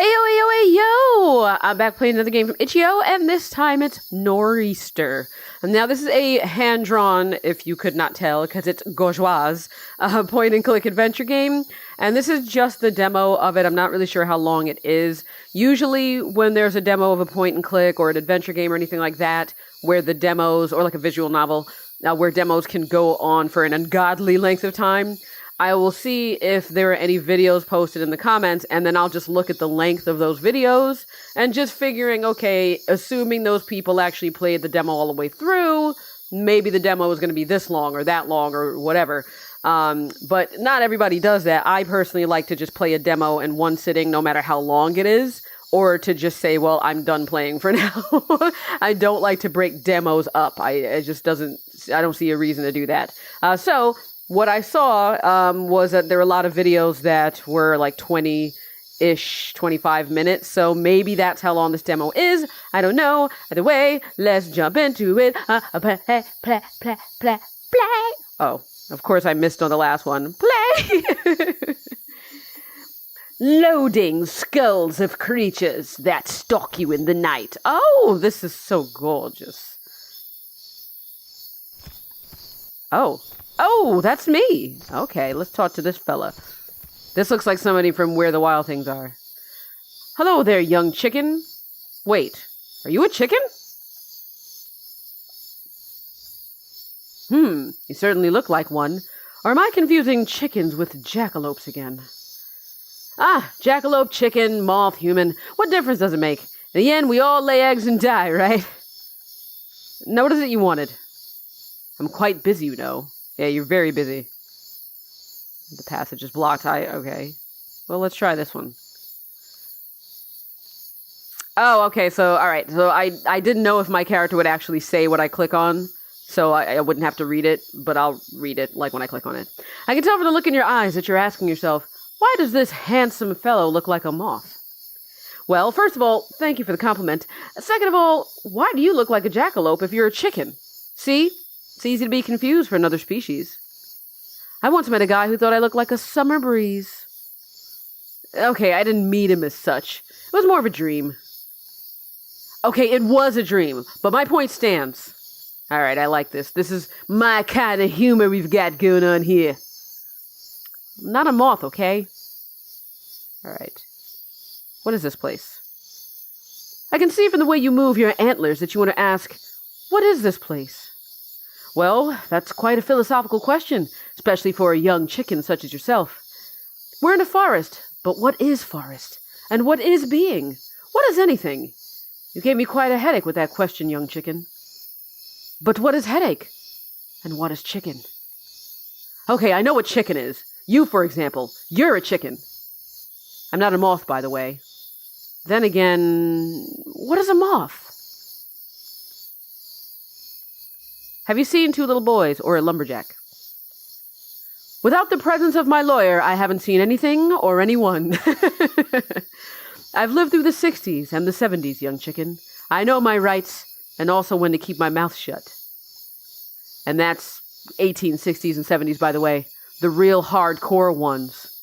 Ayo! I'm back playing another game from Itch.io, and this time it's Nor'easter. And now this is a hand-drawn, if you could not tell, because it's bourgeois, point-and-click adventure game. And this is just the demo of it. I'm not really sure how long it is. Usually when there's a demo of a point-and-click or an adventure game or anything like that, where the demos, or like a visual novel, where demos can go on for an ungodly length of time, I will see if there are any videos posted in the comments, and then I'll just look at the length of those videos, and just figuring, okay, assuming those people actually played the demo all the way through, maybe the demo is going to be this long, or that long, or whatever. But not everybody does that. I personally like to just play a demo in one sitting, no matter how long it is, or to just say, well, I'm done playing for now. I don't like to break demos up. I don't see a reason to do that. So what I saw was that there were a lot of videos that were like 20-ish, 25 minutes. So maybe that's how long this demo is. I don't know. Either way, let's jump into it. Play. Oh, of course I missed on the last one. Play! Loading skulls of creatures that stalk you in the night. Oh, this is so gorgeous. Oh, that's me. Okay, let's talk to this fella. This looks like somebody from Where the Wild Things Are. Hello there, young chicken. Wait, are you a chicken? You certainly look like one. Or am I confusing chickens with jackalopes again? Ah, jackalope, chicken, moth, human. What difference does it make? In the end, we all lay eggs and die, right? Now, what is it you wanted? I'm quite busy, you know. Yeah, you're very busy. The passage is blocked. Okay. Well, let's try this one. Oh, okay, so, alright. So, I didn't know if my character would actually say what I click on, so I wouldn't have to read it, but I'll read it, like, when I click on it. I can tell from the look in your eyes that you're asking yourself, why does this handsome fellow look like a moth? Well, first of all, thank you for the compliment. Second of all, why do you look like a jackalope if you're a chicken? See? It's easy to be confused for another species. I once met a guy who thought I looked like a summer breeze. Okay, I didn't meet him as such. It was more of a dream. Okay, it was a dream, but my point stands. Alright, I like this. This is my kind of humor we've got going on here. I'm not a moth, okay? Alright. What is this place? I can see from the way you move your antlers that you want to ask, what is this place? Well, that's quite a philosophical question, especially for a young chicken such as yourself. We're in a forest, but what is forest? And what is being? What is anything? You gave me quite a headache with that question, young chicken. But what is headache? And what is chicken? Okay, I know what chicken is. You, for example, you're a chicken. I'm not a moth, by the way. Then again, what is a moth? Have you seen Two Little Boys or a lumberjack? Without the presence of my lawyer, I haven't seen anything or anyone. I've lived through the 60s and the 70s, young chicken. I know my rights and also when to keep my mouth shut. And that's 1860s and 70s, by the way. The real hardcore ones.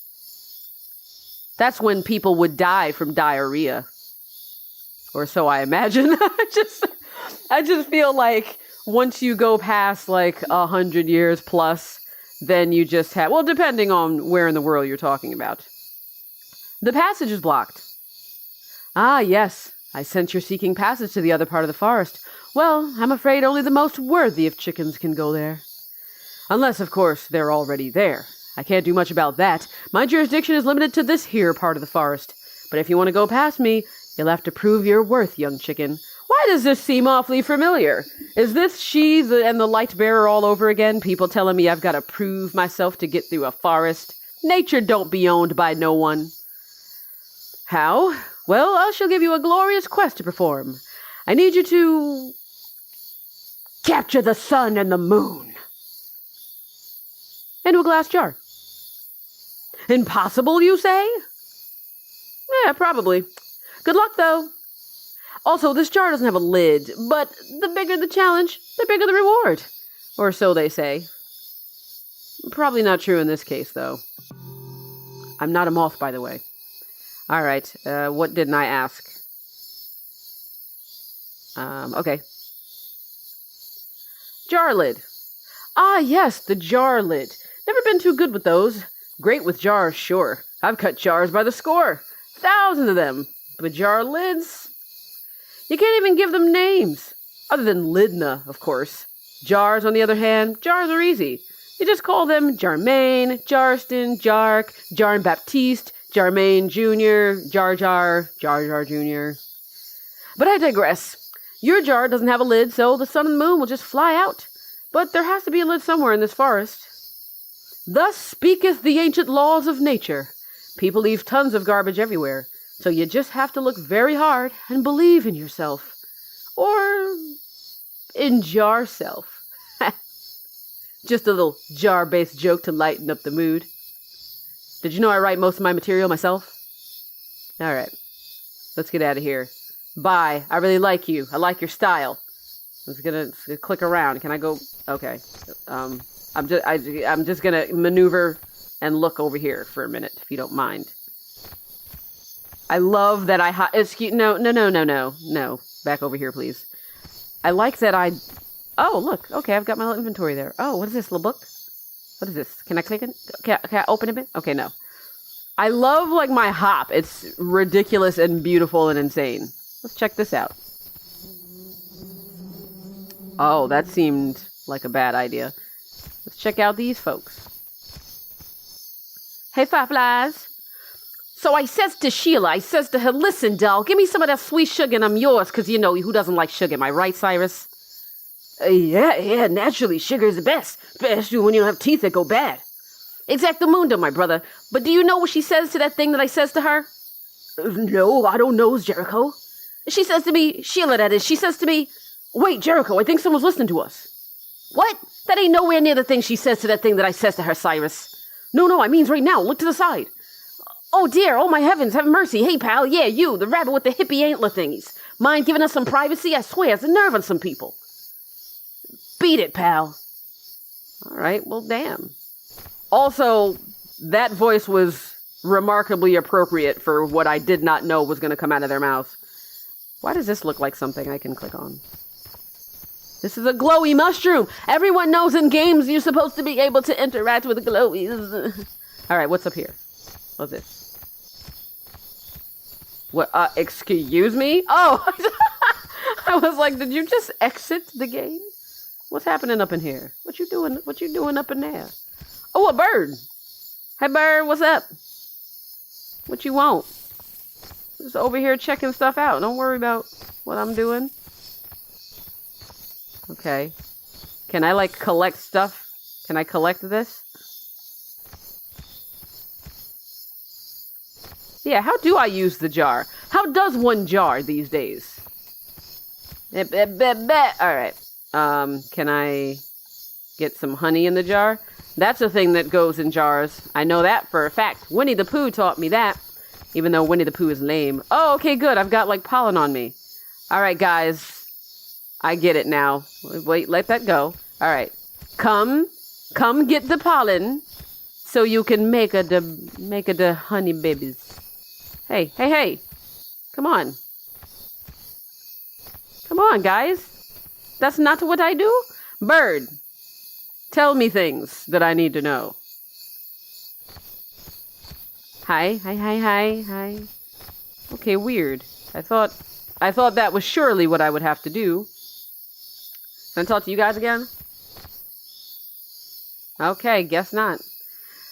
That's when people would die from diarrhea. Or so I imagine. I just feel like once you go past like 100 years plus, then you just have, well, depending on where in the world you're talking about. The passage is blocked. Ah, yes. I sense you're seeking passage to the other part of the forest. Well, I'm afraid only the most worthy of chickens can go there. Unless, of course, they're already there. I can't do much about that. My jurisdiction is limited to this here part of the forest. But if you want to go past me, you'll have to prove your worth, young chicken. Why does this seem awfully familiar? Is this she and the light bearer all over again? People telling me I've got to prove myself to get through a forest? Nature don't be owned by no one. How? Well, I shall give you a glorious quest to perform. I need you to capture the sun and the moon into a glass jar. Impossible, you say? Yeah, probably. Good luck, though. Also, this jar doesn't have a lid, but the bigger the challenge, the bigger the reward. Or so they say. Probably not true in this case, though. I'm not a moth, by the way. All right. What didn't I ask? Okay. Jar lid. Ah, yes, the jar lid. Never been too good with those. Great with jars, sure. I've cut jars by the score. Thousands of them. But jar lids? You can't even give them names. Other than Lidna, of course. Jars, on the other hand, jars are easy. You just call them Jarmaine, Jarston, Jark, Jarn Baptiste, Jarmaine Jr., Jar Jar, Jar Jar Jr. But I digress. Your jar doesn't have a lid, so the sun and the moon will just fly out. But there has to be a lid somewhere in this forest. Thus speaketh the ancient laws of nature. People leave tons of garbage everywhere, so you just have to look very hard and believe in yourself. Or in jar-self. Just a little jar-based joke to lighten up the mood. Did you know I write most of my material myself? Alright. Let's get out of here. Bye. I really like you. I like your style. I'm just gonna click around. Can I go? Okay. I'm just gonna maneuver and look over here for a minute, if you don't mind. I love that No. Back over here, please. I like that Oh, look. Okay, I've got my little inventory there. Oh, what is this, little book? What is this? Can I click it? Can I open it? Okay, no. I love, like, my hop. It's ridiculous and beautiful and insane. Let's check this out. Oh, that seemed like a bad idea. Let's check out these folks. Hey, Fireflies. So I says to Sheila, I says to her, listen, doll, give me some of that sweet sugar and I'm yours, because, you know, who doesn't like sugar? Am I right, Cyrus? Yeah, naturally, sugar is the best, especially when you don't have teeth that go bad. Exactamundo, my brother. But do you know what she says to that thing that I says to her? No, I don't know, Jericho. She says to me, Sheila, that is, she says to me, wait, Jericho, I think someone's listening to us. What? That ain't nowhere near the thing she says to that thing that I says to her, Cyrus. No, I means right now, look to the side. Oh dear, oh my heavens, have mercy. Hey, pal, yeah, you, the rabbit with the hippie antler thingies. Mind giving us some privacy? I swear, it's a nerve on some people. Beat it, pal. All right, well, damn. Also, that voice was remarkably appropriate for what I did not know was going to come out of their mouth. Why does this look like something I can click on? This is a glowy mushroom. Everyone knows in games you're supposed to be able to interact with glowies. All right, what's up here? What's this? What? Excuse me? Oh, I was like, did you just exit the game? What's happening up in here? What you doing? What you doing up in there? Oh, a bird. Hey, bird, what's up? What you want? Just over here checking stuff out. Don't worry about what I'm doing. Okay. Can I, like, collect stuff? Can I collect this? Yeah, how do I use the jar? How does one jar these days? Alright. Can I get some honey in the jar? That's a thing that goes in jars. I know that for a fact. Winnie the Pooh taught me that. Even though Winnie the Pooh is lame. Oh, okay, good. I've got, like, pollen on me. Alright, guys. I get it now. Wait, let that go. Alright. Come get the pollen so you can make a the honey babies. Hey. Come on. Come on, guys. That's not what I do? Bird, tell me things that I need to know. Hi. Okay, weird. I thought that was surely what I would have to do. Can I talk to you guys again? Okay, guess not.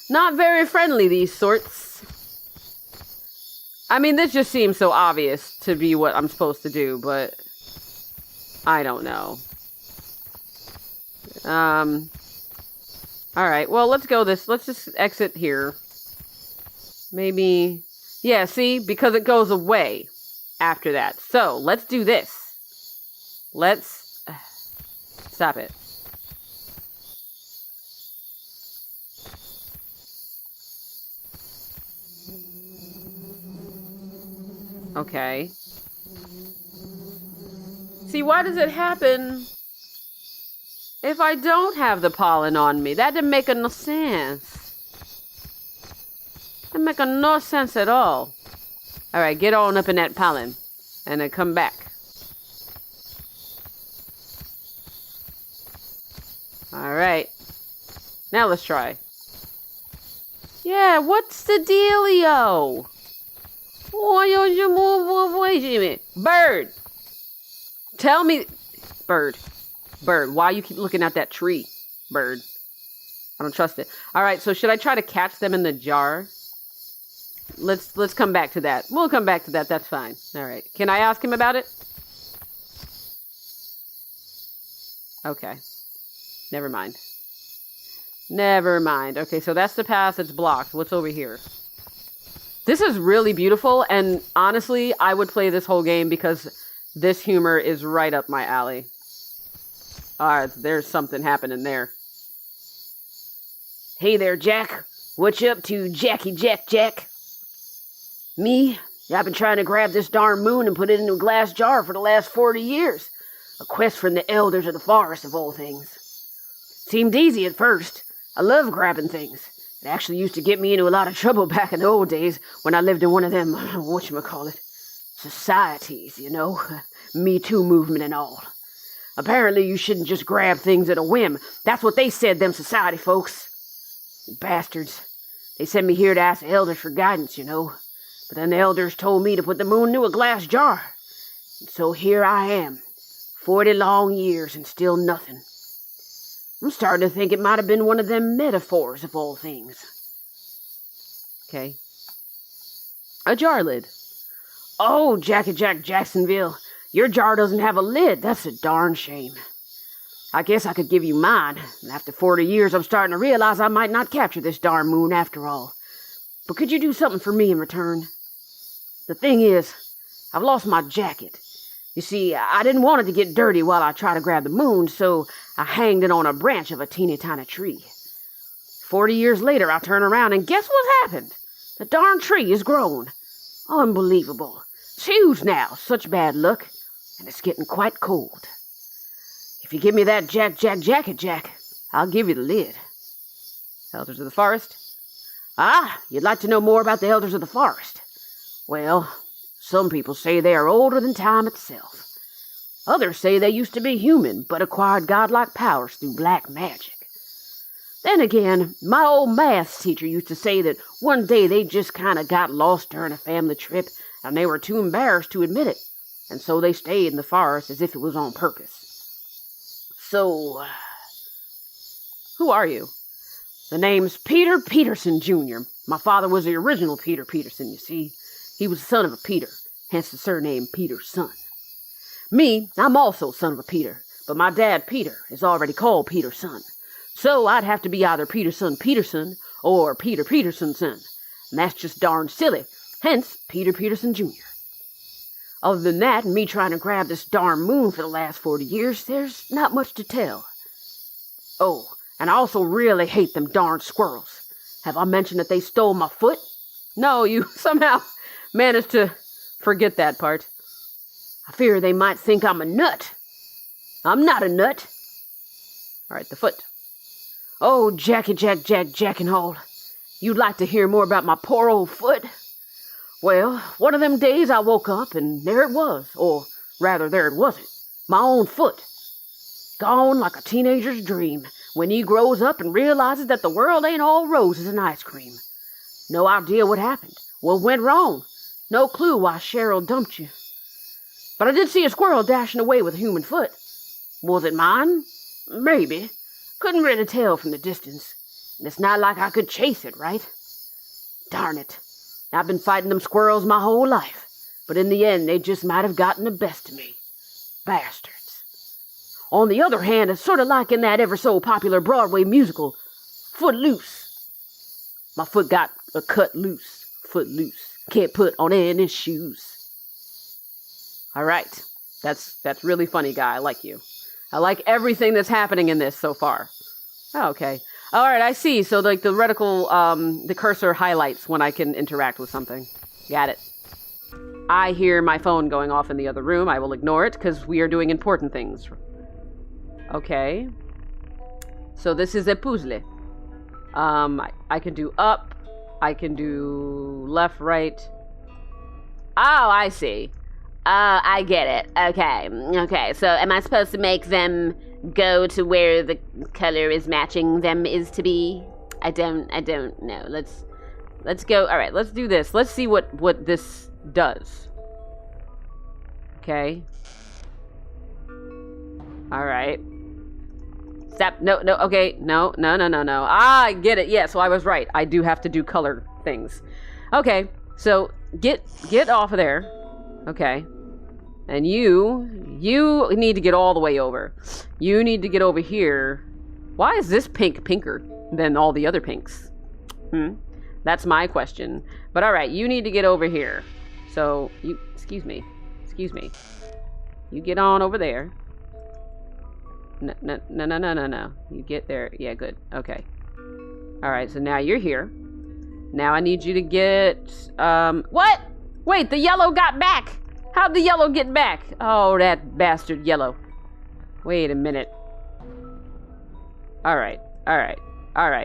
Not very friendly, these sorts. I mean, this just seems so obvious to be what I'm supposed to do, but I don't know. Alright, well, let's just exit here. Maybe, yeah, see, because it goes away after that. So, let's do this. Stop it. Okay. See, why does it happen if I don't have the pollen on me? That didn't make no sense. That didn't make no sense at all. Alright, get on up in that pollen. And then come back. Alright. Now let's try. Yeah, what's the dealio? Why don't you move away, Jimmy? Bird! Tell me... Bird. Bird, why you keep looking at that tree? Bird. I don't trust it. Alright, so should I try to catch them in the jar? Let's come back to that. We'll come back to that, that's fine. Alright, can I ask him about it? Okay. Never mind. Never mind. Okay, so that's the path that's blocked. What's over here? This is really beautiful, and honestly, I would play this whole game because this humor is right up my alley. Alright, there's something happening there. Hey there, Jack. What you up to, Jacky Jack? Me? I've been trying to grab this darn moon and put it into a glass jar for the last 40 years. A quest from the elders of the forest, of all things. Seemed easy at first. I love grabbing things. It actually used to get me into a lot of trouble back in the old days when I lived in one of them, whatchamacallit, societies, you know, Me Too movement and all. Apparently you shouldn't just grab things at a whim. That's what they said, them society folks. Bastards. They sent me here to ask the elders for guidance, you know. But then the elders told me to put the moon into a glass jar. And so here I am, 40 long years and still nothing. I'm starting to think it might have been one of them metaphors of all things. Okay. A jar lid. Oh, Jacky Jack Jacksonville, your jar doesn't have a lid. That's a darn shame. I guess I could give you mine, and after 40 years I'm starting to realize I might not capture this darn moon after all. But could you do something for me in return? The thing is, I've lost my jacket. You see, I didn't want it to get dirty while I tried to grab the moon, so I hanged it on a branch of a teeny tiny tree. 40 years later, I turn around and guess what happened? The darn tree is grown. Unbelievable. It's huge now, such bad luck, and it's getting quite cold. If you give me that jacket, I'll give you the lid. Elders of the forest? Ah, you'd like to know more about the elders of the forest. Well, some people say they are older than time itself. Others say they used to be human, but acquired godlike powers through black magic. Then again, my old maths teacher used to say that one day they just kind of got lost during a family trip, and they were too embarrassed to admit it, and so they stayed in the forest as if it was on purpose. So, who are you? The name's Peter Peterson, Jr. My father was the original Peter Peterson, you see. He was the son of a Peter, hence the surname Peter's son. Me, I'm also son of a Peter, but my dad, Peter, is already called Peter's son. So I'd have to be either Peterson Peterson or Peter Peterson's son. And that's just darn silly, hence Peter Peterson, Jr. Other than that, and me trying to grab this darn moon for the last 40 years, there's not much to tell. Oh, and I also really hate them darn squirrels. Have I mentioned that they stole my foot? No, you somehow managed to forget that part. I fear they might think I'm a nut. I'm not a nut. All right, the foot. Oh, Jacky Jack and all. You'd like to hear more about my poor old foot? Well, one of them days I woke up and there it was, or rather there it wasn't, my own foot. Gone like a teenager's dream when he grows up and realizes that the world ain't all roses and ice cream. No idea what happened, what went wrong. No clue why Cheryl dumped you. But I did see a squirrel dashing away with a human foot. Was it mine? Maybe. Couldn't really tell from the distance. And it's not like I could chase it, right? Darn it. I've been fighting them squirrels my whole life. But in the end, they just might have gotten the best of me. Bastards. On the other hand, it's sort of like in that ever-so-popular Broadway musical, Footloose. My foot got a cut loose. Footloose. Can't put on any shoes. All right. That's really funny, guy. I like you. I like everything that's happening in this so far. Oh, okay. All right, I see. So, like, the reticle, the cursor highlights when I can interact with something. Got it. I hear my phone going off in the other room. I will ignore it because we are doing important things. Okay. So this is a puzzle. I can do up. I can do left, right. Oh, I see. Oh, I get it. Okay. So am I supposed to make them go to where the color is matching them is to be? I don't know. Let's go. All right, let's do this. Let's see what this does. Okay. All right. Stop. No. Okay. No. Ah, I get it. Yeah, so I was right. I do have to do color things. Okay. So get off of there. Okay. And you need to get all the way over. You need to get over here. Why is this pink pinker than all the other pinks? That's my question. But all right, you need to get over here. So you, excuse me. You get on over there. No. You get there. Yeah, good. Okay. All right, so now you're here. Now I need you to get, what? Wait, the yellow got back. How'd the yellow get back? Oh, that bastard yellow. Wait a minute. All right.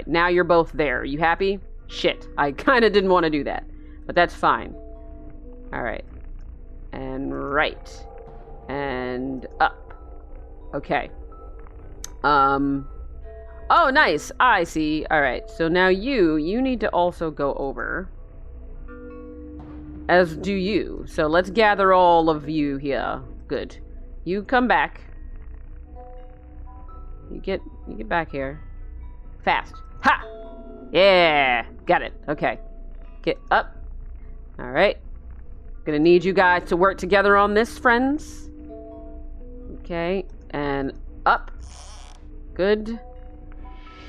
Now you're both there. You happy? Shit, I kind of didn't want to do that, but that's fine. All right. And right. And up. Okay. Oh, nice. I see. All right. So now you need to also go over. As do you. So let's gather all of you here. Good. You come back. You get back here. Fast. Ha! Yeah! Got it. Okay. Get up. All right. Gonna need you guys to work together on this, friends. Okay. And up. Good.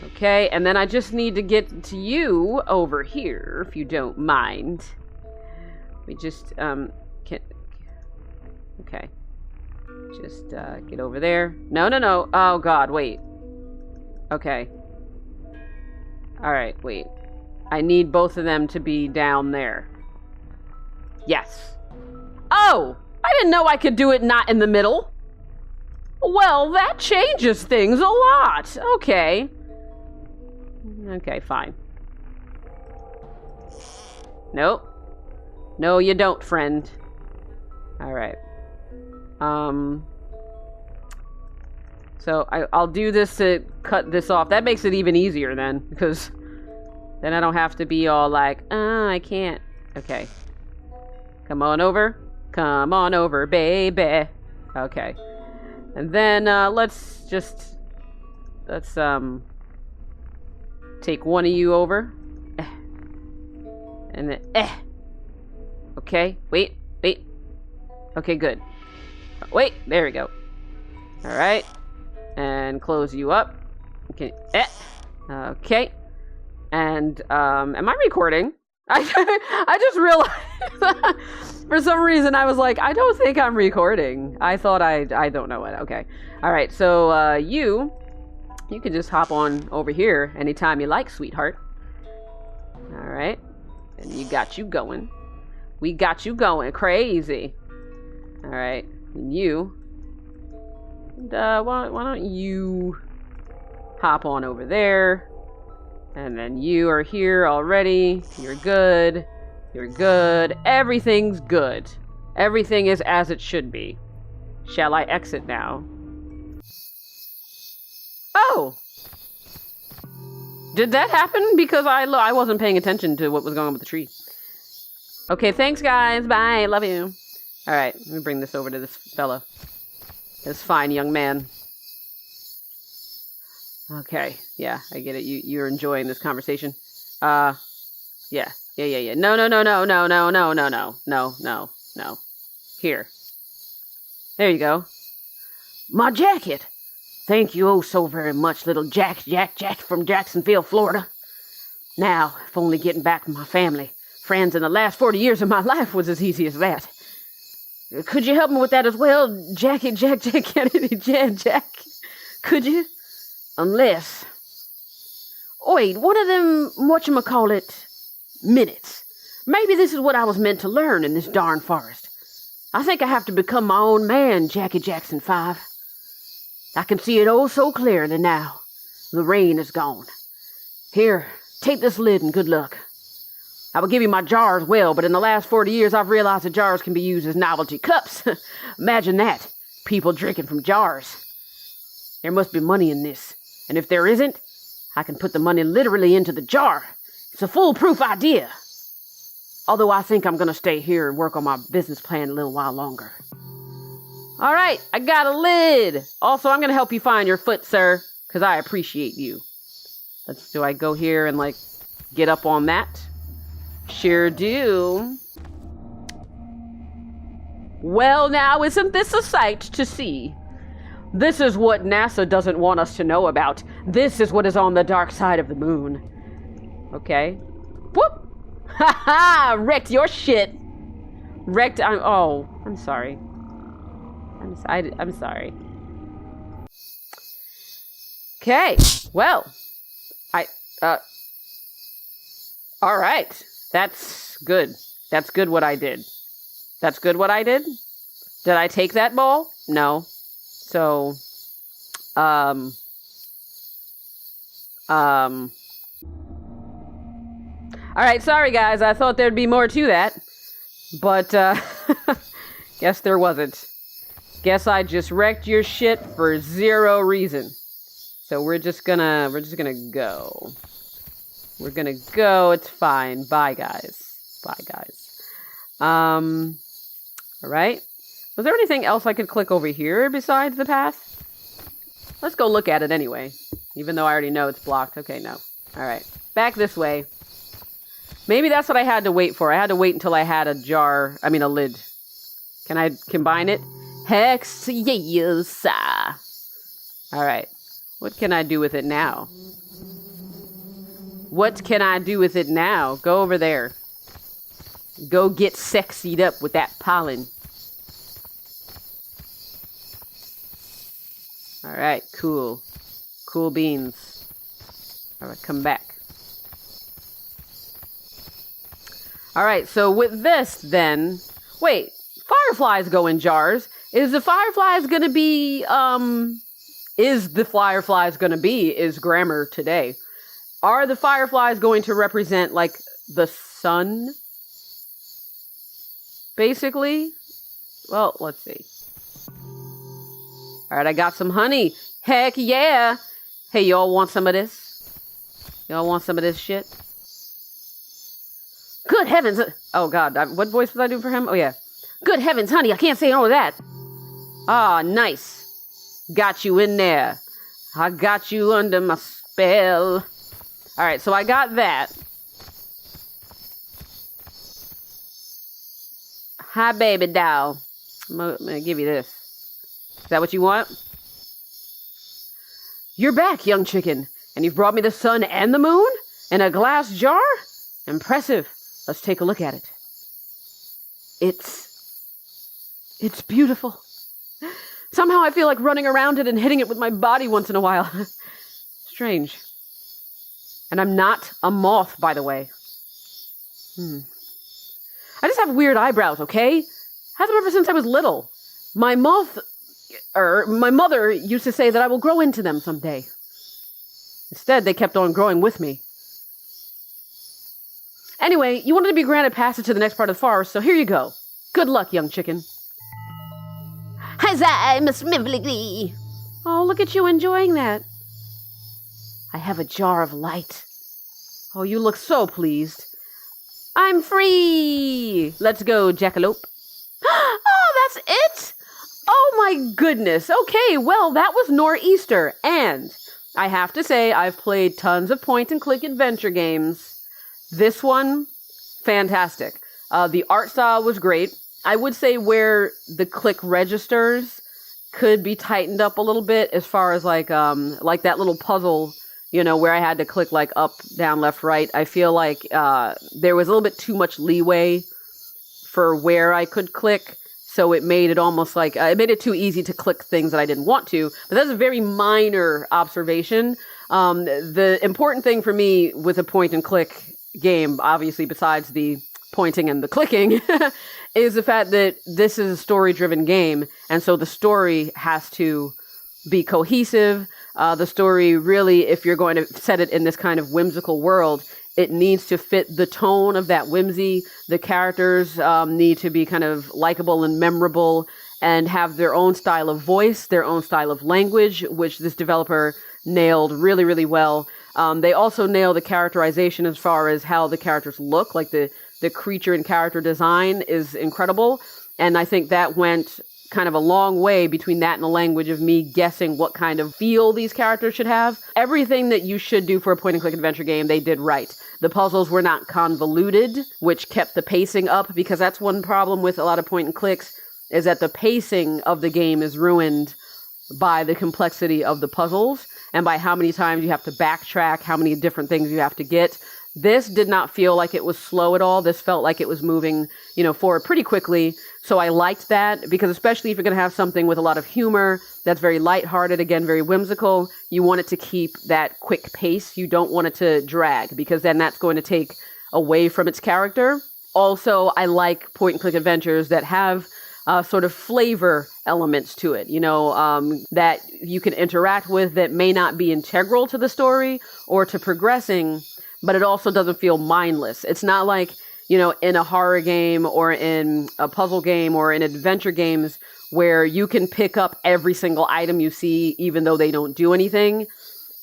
Okay. And then I just need to get to you over here, if you don't mind. We just, can't... Okay. Just, get over there. No. Oh, God, wait. Okay. Alright, wait. I need both of them to be down there. Yes. Oh! I didn't know I could do it not in the middle. Well, that changes things a lot. Okay. Okay, fine. Nope. No, you don't, friend. Alright. So I'll do this to cut this off. That makes it even easier then, because then I don't have to be all like, I can't. Okay. Come on over. Come on over, baby. Okay. And then, let's take one of you over. And then, Okay, wait. Okay, good. Wait, there we go. Alright. And close you up. Okay. Okay. And, am I recording? I just realized, for some reason, I was like, I don't think I'm recording. I thought I don't know it. Okay. Alright, so, you can just hop on over here anytime you like, sweetheart. Alright. And you got you going. We got you going. Crazy. Alright. And you. And, why don't you hop on over there. And then you are here already. You're good. You're good. Everything's good. Everything is as it should be. Shall I exit now? Oh! Did that happen? Because I wasn't paying attention to what was going on with the tree. Okay, thanks guys. Bye. Love you. Alright, let me bring this over to this fella. This fine young man. Okay, yeah, I get it. You're enjoying this conversation. Yeah. No. Here. There you go. My jacket. Thank you oh so very much, little Jack from Jacksonville, Florida. Now, if only getting back to my family, friends in the last 40 years of my life was as easy as that. Could you help me with that as well, Jack Kennedy, Jack? Could you? Unless... Wait, one of them, whatchamacallit, minutes. Maybe this is what I was meant to learn in this darn forest. I think I have to become my own man, Jackie Jackson 5. I can see it oh so clearly now. The rain is gone. Here, take this lid and good luck. I will give you my jar as well, but in the last 40 years, I've realized that jars can be used as novelty cups. Imagine that. People drinking from jars. There must be money in this. And if there isn't, I can put the money literally into the jar. It's a foolproof idea. Although I think I'm going to stay here and work on my business plan a little while longer. All right, I got a lid. Also, I'm going to help you find your foot, sir, because I appreciate you. Do I go here and, like, get up on that? Sure do. Well, now, isn't this a sight to see? This is what NASA doesn't want us to know about. This is what is on the dark side of the moon. Okay. Whoop! Ha ha! Wrecked your shit. Wrecked. I'm sorry. I'm sorry. Okay. Well, all right. That's good. That's good what I did. That's good what I did? Did I take that ball? No. So, all right, sorry guys, I thought there'd be more to that, but, guess there wasn't. Guess I just wrecked your shit for zero reason. So we're just gonna go. We're gonna go, it's fine. Bye guys. Bye guys. Alright. Was there anything else I could click over here besides the path? Let's go look at it anyway. Even though I already know it's blocked. Okay, no. Alright. Back this way. Maybe that's what I had to wait for. I had to wait until I had a lid. Can I combine it? Hex, yes. Alright. What can I do with it now? What can I do with it now? Go over there. Go get sexied up with that pollen. Alright, cool. Cool beans. Alright, come back. Alright, so with this then... Wait, fireflies go in jars. Is the fireflies gonna be, is grammar today. Are the fireflies going to represent, like, the sun? Basically? Well, let's see. Alright, I got some honey. Heck yeah! Hey, y'all want some of this? Y'all want some of this shit? Good heavens! Oh god, what voice was I doing for him? Oh yeah. Good heavens, honey, I can't say all of that. Ah, nice. Got you in there. I got you under my spell. Alright, so I got that. Hi, baby doll. I'm gonna give you this. Is that what you want? You're back, young chicken. And you've brought me the sun and the moon? In a glass jar? Impressive. Let's take a look at it. It's beautiful. Somehow I feel like running around it and hitting it with my body once in a while. Strange. And I'm not a moth, by the way. I just have weird eyebrows, okay? Had them ever since I was little. My mother used to say that I will grow into them someday. Instead, they kept on growing with me. Anyway, you wanted to be granted passage to the next part of the forest, so here you go. Good luck, young chicken. Huzzah, Miss Mivligly! Oh, look at you enjoying that. I have a jar of light. Oh, you look so pleased. I'm free! Let's go, jackalope. Oh, that's it? Oh my goodness. Okay, well, that was Nor'easter. And I have to say, I've played tons of point-and-click adventure games. This one, fantastic. The art style was great. I would say where the click registers could be tightened up a little bit as far as like that little puzzle, you know, where I had to click like up, down, left, right. I feel like there was a little bit too much leeway for where I could click. So it made it almost like, it made it too easy to click things that I didn't want to. But that's a very minor observation. The important thing for me with a point and click game, obviously besides the pointing and the clicking, is the fact that this is a story-driven game. And so the story has to be cohesive. The story really, if you're going to set it in this kind of whimsical world, It needs to fit the tone of that whimsy. The characters need to be kind of likable and memorable and have their own style of voice, their own style of language, which this developer nailed really, really well. They also nail the characterization as far as how the characters look. Like the creature and character design is incredible. And I think that went kind of a long way between that and the language of me guessing what kind of feel these characters should have. Everything that you should do for a point-and-click adventure game, they did right. The puzzles were not convoluted, which kept the pacing up, because that's one problem with a lot of point-and-clicks, is that the pacing of the game is ruined by the complexity of the puzzles and by how many times you have to backtrack, how many different things you have to get. This did not feel like it was slow at all. This felt like it was moving, forward pretty quickly. So I liked that, because especially if you're going to have something with a lot of humor that's very lighthearted, again, very whimsical, you want it to keep that quick pace. You don't want it to drag, because then that's going to take away from its character. Also, I like point-and-click adventures that have sort of flavor elements to it, that you can interact with, that may not be integral to the story or to progressing, but it also doesn't feel mindless. It's not like, in a horror game or in a puzzle game or in adventure games where you can pick up every single item you see, even though they don't do anything.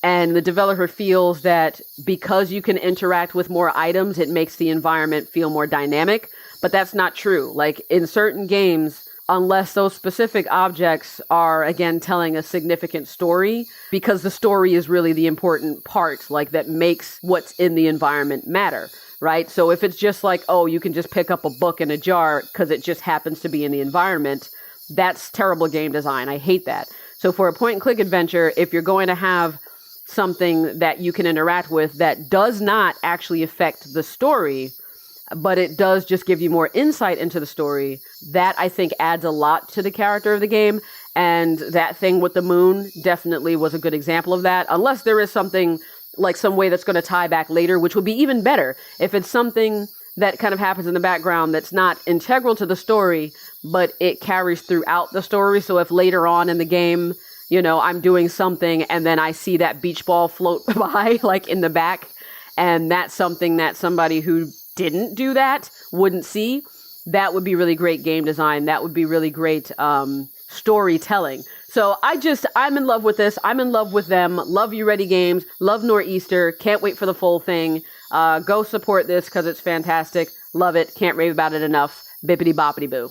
And the developer feels that because you can interact with more items, it makes the environment feel more dynamic. But that's not true. Like in certain games, unless those specific objects are, again, telling a significant story, because the story is really the important part, like that makes what's in the environment matter, right? So if it's just like, oh, you can just pick up a book in a jar because it just happens to be in the environment, that's terrible game design. I hate that. So for a point-and-click adventure, if you're going to have something that you can interact with that does not actually affect the story, but it does just give you more insight into the story, that I think adds a lot to the character of the game. And that thing with the moon definitely was a good example of that, unless there is something like some way that's going to tie back later, which would be even better. If it's something that kind of happens in the background that's not integral to the story, but it carries throughout the story. So if later on in the game, I'm doing something and then I see that beach ball float by, like in the back, and that's something that somebody who didn't do that wouldn't see, that would be really great game design. That would be really great storytelling. So I'm in love with this. I'm in love with them. Love You Ready Games. Love Nor'easter. Can't wait for the full thing. Go support this because it's fantastic. Love it. Can't rave about it enough. Bippity boppity boo.